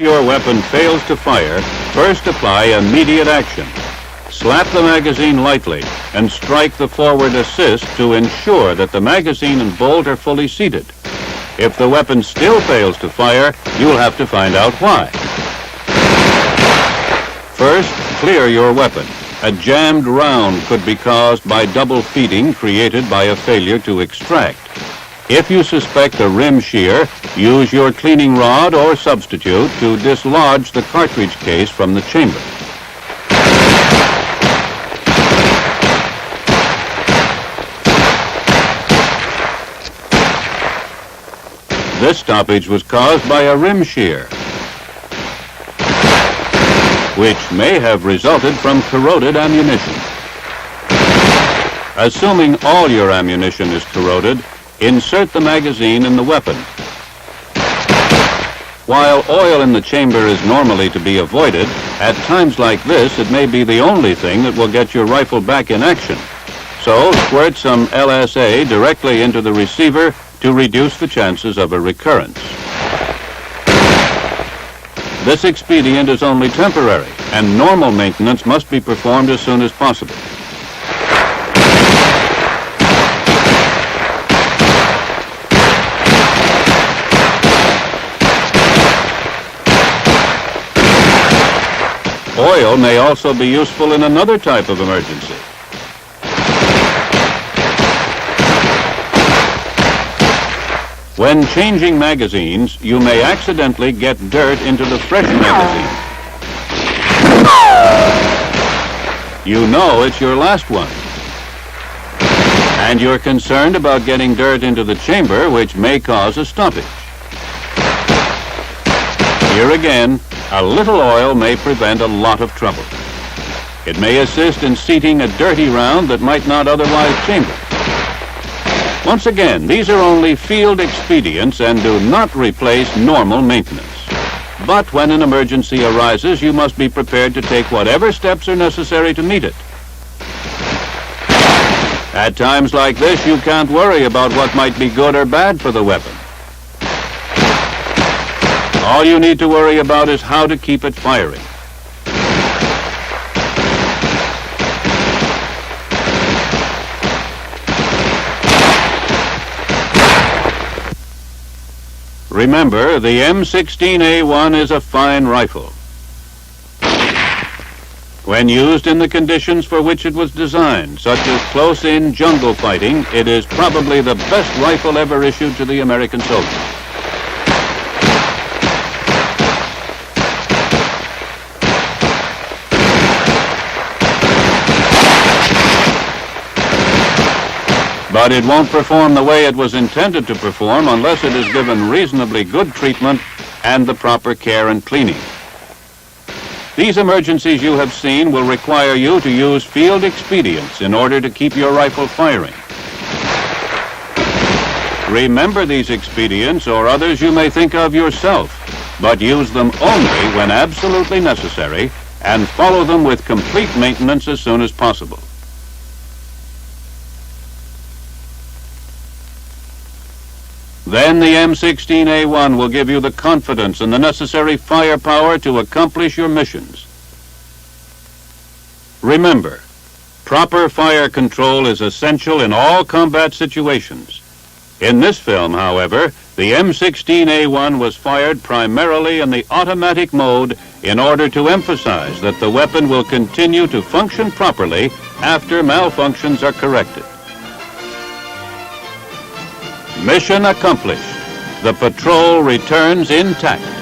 Your weapon fails to fire, first apply immediate action. Slap the magazine lightly and strike the forward assist to ensure that the magazine and bolt are fully seated. If the weapon still fails to fire, you'll have to find out why. First, clear your weapon. A jammed round could be caused by double feeding created by a failure to extract. If you suspect a rim shear, use your cleaning rod or substitute to dislodge the cartridge case from the chamber. This stoppage was caused by a rim shear, which may have resulted from corroded ammunition. Assuming all your ammunition is corroded, insert the magazine in the weapon. While oil in the chamber is normally to be avoided, at times like this it may be the only thing that will get your rifle back in action. So squirt some LSA directly into the receiver to reduce the chances of a recurrence. This expedient is only temporary, and normal maintenance must be performed as soon as possible. Oil may also be useful in another type of emergency. When changing magazines, you may accidentally get dirt into the fresh magazine. You know it's your last one. And you're concerned about getting dirt into the chamber, which may cause a stoppage. Here again, a little oil may prevent a lot of trouble. It may assist in seating a dirty round that might not otherwise chamber. Once again, these are only field expedients and do not replace normal maintenance. But when an emergency arises, you must be prepared to take whatever steps are necessary to meet it. At times like this, you can't worry about what might be good or bad for the weapon. All you need to worry about is how to keep it firing. Remember, the M16A1 is a fine rifle. When used in the conditions for which it was designed, such as close-in jungle fighting, it is probably the best rifle ever issued to the American soldier. But it won't perform the way it was intended to perform unless it is given reasonably good treatment and the proper care and cleaning. These emergencies you have seen will require you to use field expedients in order to keep your rifle firing. Remember these expedients or others you may think of yourself, but use them only when absolutely necessary and follow them with complete maintenance as soon as possible. Then the M16A1 will give you the confidence and the necessary firepower to accomplish your missions. Remember, proper fire control is essential in all combat situations. In this film, however, the M16A1 was fired primarily in the automatic mode in order to emphasize that the weapon will continue to function properly after malfunctions are corrected. Mission accomplished. The patrol returns intact.